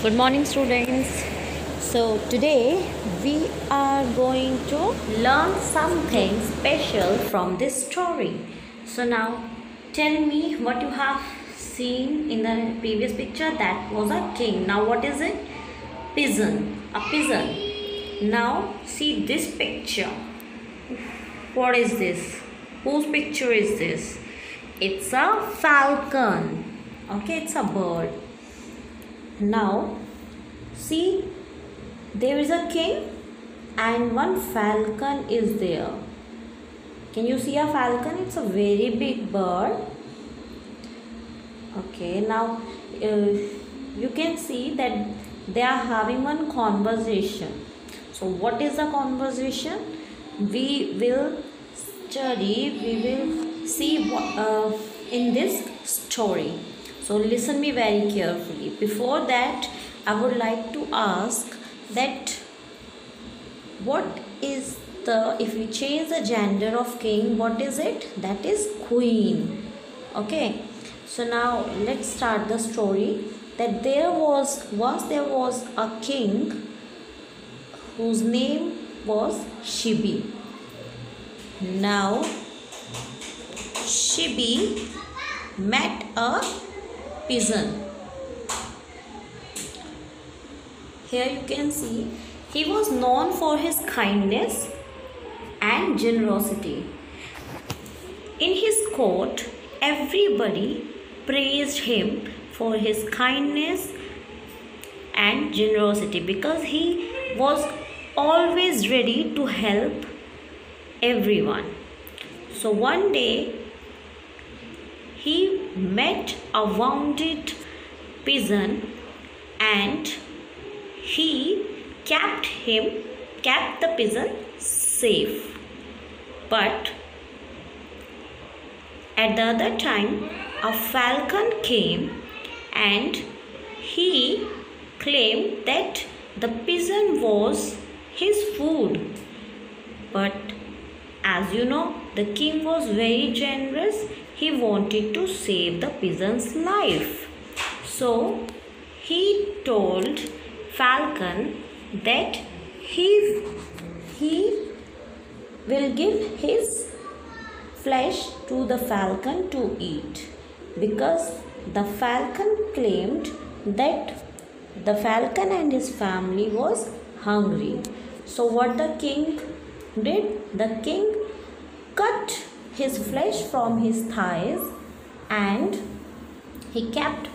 Good morning, students. So today we are going to learn something special from this story. So now tell me what you have seen in the previous picture. That was a king. Now what is it? Pigeon. A pigeon. Now see this picture. What is this? Whose picture is this? It's a falcon. Okay, it's a bird. Now see, there is a king and one falcon is there. Can you see a falcon? It's a very big bird. Okay, now you can see that they are having one conversation. So what is the conversation? We will study, we will see what, in this story. So listen me very carefully. Before that, I would like to ask that what is the, if we change the gender of king, what is it? That is queen. Okay. So now let's start the story. That there was a king whose name was Shibi. Now Shibi met a pigeon. Here you can see he was known for his kindness and generosity. In his court, everybody praised him for his kindness and generosity because he was always ready to help everyone. So one day he met a wounded pigeon and he kept the pigeon safe. But at the other time, a falcon came and he claimed that the pigeon was his food. But as you know, the king was very generous. He wanted to save the pigeon's life. So he told falcon that he will give his flesh to the falcon to eat, because the falcon claimed that the falcon and his family was hungry. So what the king did? The king cut his flesh from his thighs and he kept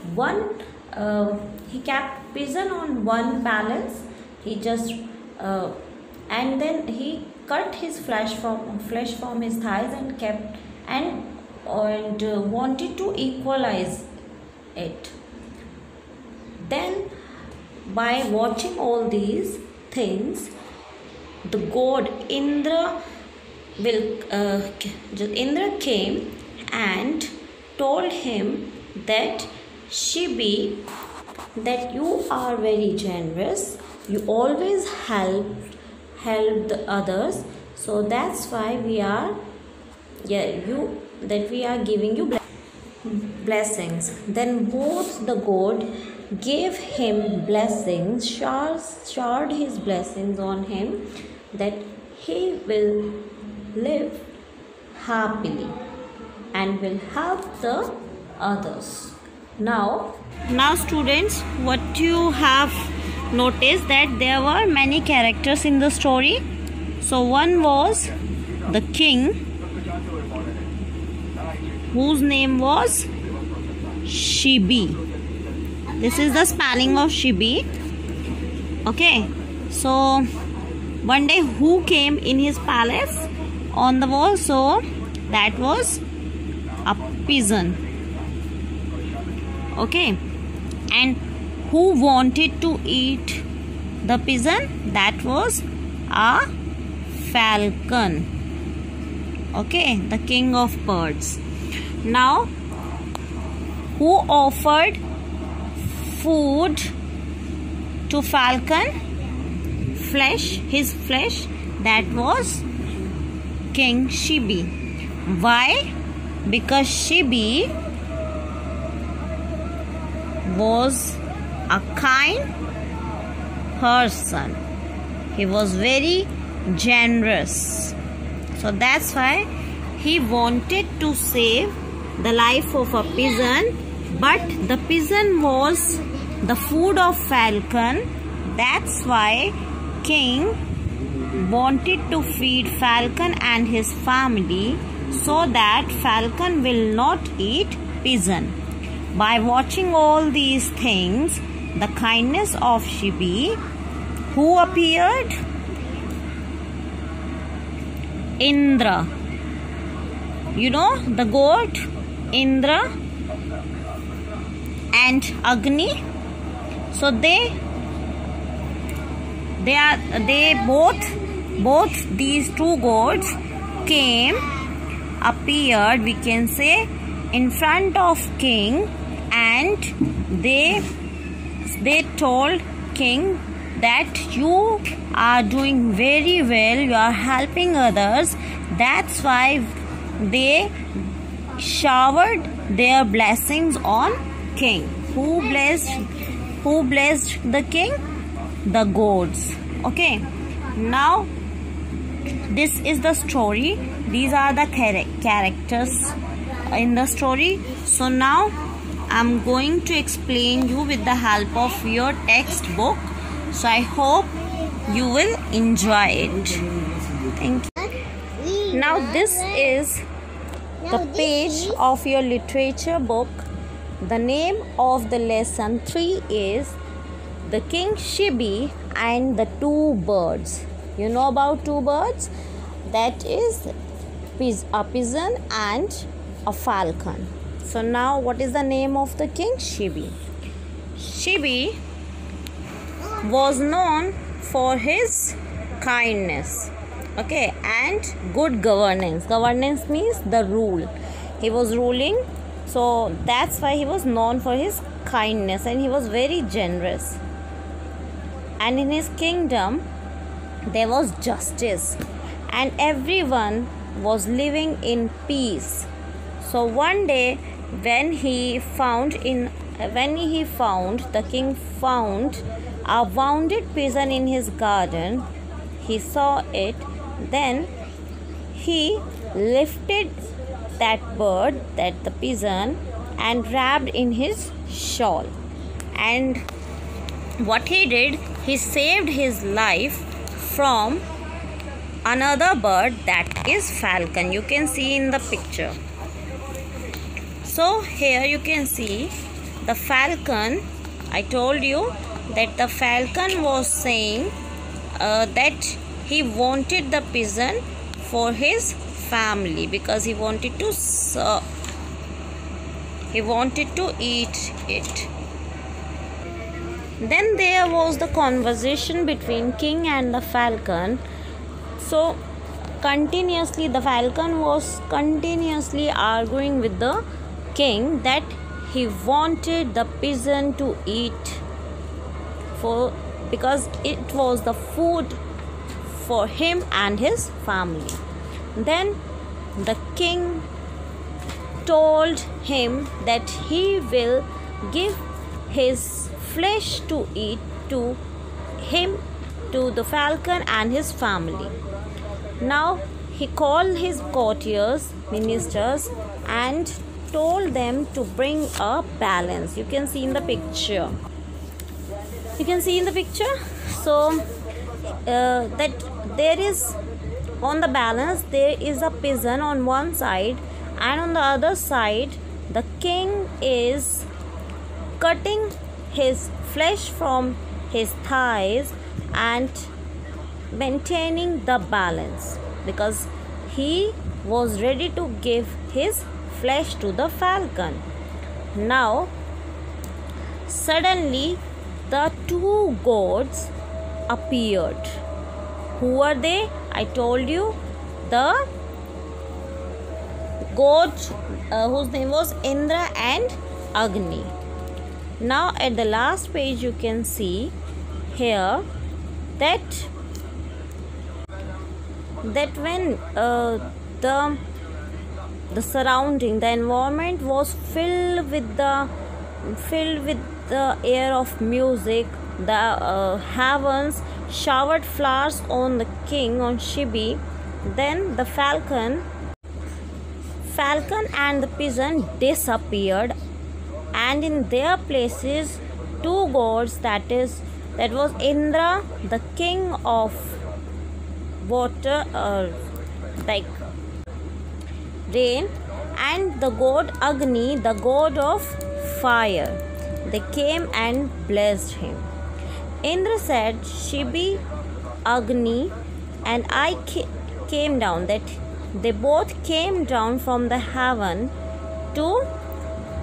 pigeon on one balance. He just and then he cut his flesh from his thighs and kept and wanted to equalize it. Then by watching all these things, the god Indra came and told him that Shibi, that you are very generous, you always help the others, so that's why we are giving you blessings. Then both the god gave him blessings, showered his blessings on him, that he will live happily and will help the others. Now students, what you have noticed that there were many characters in the story. So one was the king, whose name was Shibi. This is the spelling of Shibi. Okay, so one day who came in his palace on the wall? So that was a pigeon. Okay, and who wanted to eat the pigeon? That was a falcon. Okay, the king of birds. Now who offered food to falcon? His flesh, that was King Shibi. Why? Because Shibi was a kind person. He was very generous. So that's why he wanted to save the life of a pigeon, but the pigeon was the food of falcon. That's why king wanted to feed falcon and his family so that falcon will not eat pigeon. By watching all these things, the kindness of Shibi, who appeared? Indra. You know the god Indra and Agni. So they both these two gods appeared, we can say, in front of king, and they told king that you are doing very well, you are helping others. That's why they showered their blessings on king. Who blessed the king? The gods. Okay, now this is the story. These are the characters in the story. So now I'm going to explain you with the help of your textbook. So I hope you will enjoy it. Thank you. Now this is the page of your literature book. The name of the lesson 3 is The King Shibi and the Two Birds. You know about two birds? That is a pigeon and a falcon. So now what is the name of the king? Shibi. Shibi was known for his kindness, okay, and good governance. Governance means the rule. He was ruling, so that's why he was known for his kindness, and he was very generous. And in his kingdom there was justice, and everyone was living in peace. So one day when the king found a wounded pigeon in his garden, he saw it. Then he lifted that bird, the pigeon, and wrapped in his shawl. And what he did, he saved his life from another bird, that is falcon. You can see in the picture. So here you can see the falcon. I told you that the falcon was saying that he wanted the pigeon for his family because he wanted to eat it. Then there was the conversation between king and the falcon. So continuously the falcon was continuously arguing with the king that he wanted the pigeon to eat because it was the food for him and his family. Then the king told him that he will give his flesh to eat to the falcon and his family. Now he called his courtiers, ministers, and told them to bring a balance. You can see in the picture. So that there is, on the balance there is a pigeon on one side, and on the other side the king is cutting his flesh from his thighs and maintaining the balance because he was ready to give his flesh to the falcon. Now suddenly the two gods appeared. Who are they? I told you, the gods whose name was Indra and Agni. Now at the last page you can see here that when the surrounding, the environment was filled with the air of music. The heavens showered flowers on the king, on Shibi. Then the falcon and the pigeon disappeared, and in their places two gods, that was Indra, the king of water, like rain, and the god Agni, the god of fire. They came and blessed him. Indra said, Shibi, Agni, and I came down. That they both came down from the heaven to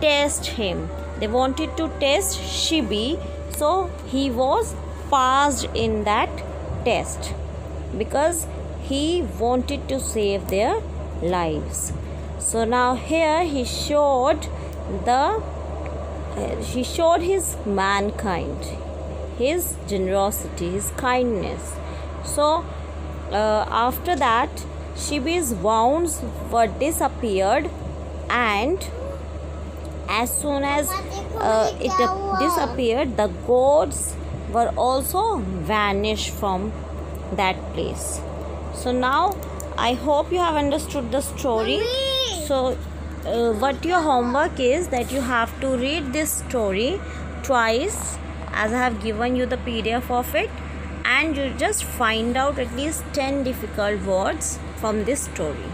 test him. They wanted to test Shibi, so he was passed in that test because he wanted to save their lives. So now here he showed his mankind, his generosity, his kindness. So after that, Shibi's wounds were disappeared, and as soon as it disappeared, the gods were also vanished from that place. So now I hope you have understood the story. So what your homework is that you have to read this story twice, as I have given you the PDF of it, and you just find out at least 10 difficult words from this story.